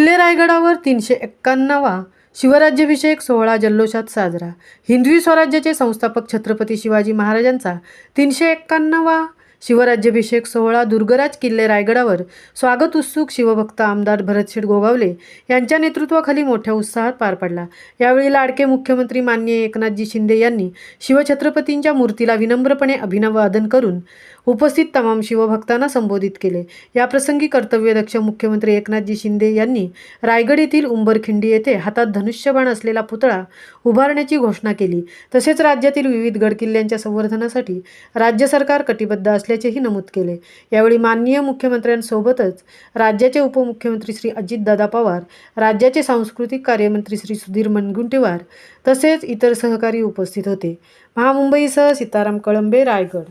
किल्ले रायगडावर 351वा शिवराज्याभिषेक सोहळा जल्लोषात साजरा। हिंदवी स्वराज्याचे संस्थापक छत्रपती शिवाजी महाराजांचा 351वा शिवराज्याभिषेक सोहळा दुर्गराज किल्ले रायगडावर स्वागत उत्सुक शिवभक्त आमदार भरतशेठ गोगावले यांच्या नेतृत्वाखाली मोठ्या उत्साहात पार पडला। यावेळी लाडके मुख्यमंत्री माननीय एकनाथजी शिंदे यांनी शिवछत्रपतींच्या मूर्तीला विनम्रपणे अभिवादन करून उपस्थित तमाम शिवभक्तांना संबोधित केले। या प्रसंगी कर्तव्यदक्ष मुख्यमंत्री एकनाथजी शिंदे यांनी रायगड येथील उंबरखिंडी येथे हातात धनुष्यबाण असलेला पुतळा उभारण्याची घोषणा केली। तसेच राज्यातील विविध गडकिल्ल्यांच्या संवर्धनासाठी राज्य सरकार कटिबद्ध असल्याचेही नमूद केले। यावेळी माननीय मुख्यमंत्र्यांसोबतच राज्याचे उपमुख्यमंत्री श्री अजितदादा पवार, राज्याचे सांस्कृतिक कार्यमंत्री श्री सुधीर मुनगंटीवार तसेच इतर सहकारी उपस्थित होते। महामुंबईसह सीताराम कळंबे, रायगड।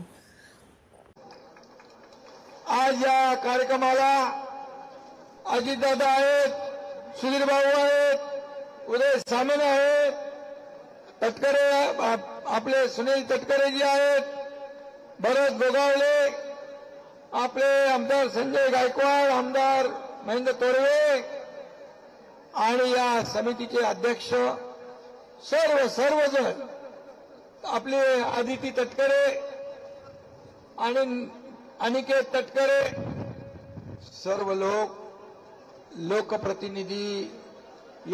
आज या कार्यक्रमाला अजितदादा आहेत, सुधीर भाऊ आहेत, उदय सामने आहेत, तटकरे आपले सुनील तटकरे जी आहेत, भरत गोगावले, आपले आमदार संजय गायकवाड, आमदार महेंद्र तोरवे आणि या समितीचे अध्यक्ष सर्वजण, आपले आदिती तटकरे आणि अनिकेत तटकरे, सर्व लोकप्रतिनिधी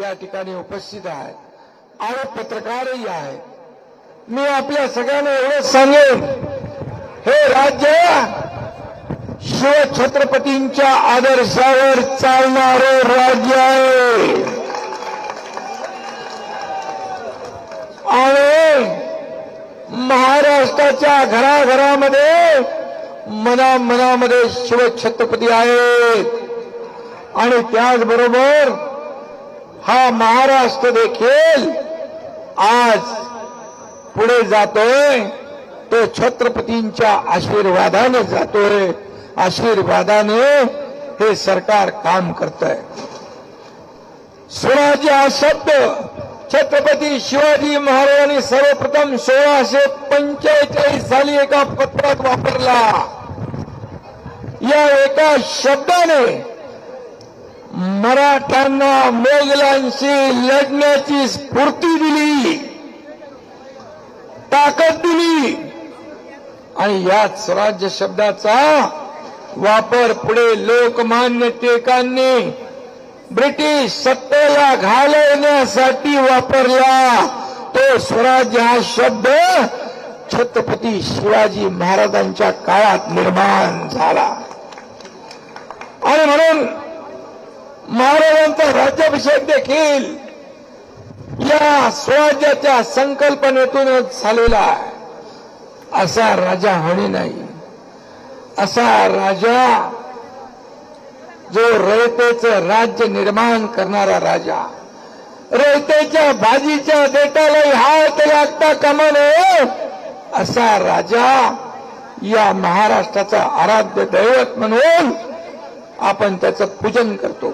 या ठिकाणी उपस्थित आहेत आणि पत्रकारही आहेत। मी आपल्या सगळ्यांना एवढंच सांगेन, हे राज्य शिवछत्रपतींच्या आदर्शावर चालणारे राज्य आहे आणि महाराष्ट्राच्या घराघरामध्ये मनामध्ये शिवछत्रपती आहेत आणि त्याचबरोबर हा महाराष्ट्र देखील आज पुढे जातोय, तो छत्रपतींच्या आशीर्वादाने जातोय। आशीर्वादाने हे सरकार काम करतंय। स्वराज्य हा शब्द छत्रपती शिवाजी महाराजांनी सर्वप्रथम 1645 साली एका पत्रात वापरला। या एका शब्दाने मराठ्यांना मोगलांशी लढण्याची स्फूर्ती दिली, ताकद दिली आणि याच स्वराज्य शब्दाचा वापर पुढे लोकमान्य टिळकांनी ब्रिटिश सत्तेला घालवण्यासाठी वापरला। तो स्वराज्य हा शब्द छत्रपती शिवाजी महाराजांच्या काळात निर्माण झाला आणि म्हणून महाराजांचा राज्याभिषेक देखील या स्वराज्याच्या संकल्पनेतूनच झालेला आहे। असा राजा होणे नाही, असा राजा जो रयतेचं राज्य निर्माण करणारा राजा, रयतेच्या भाजीच्या देठालाही हात लागता कामा नये असा राजा या महाराष्ट्राचा आराध्य दैवत म्हणून आपण त्याचं पूजन करतो।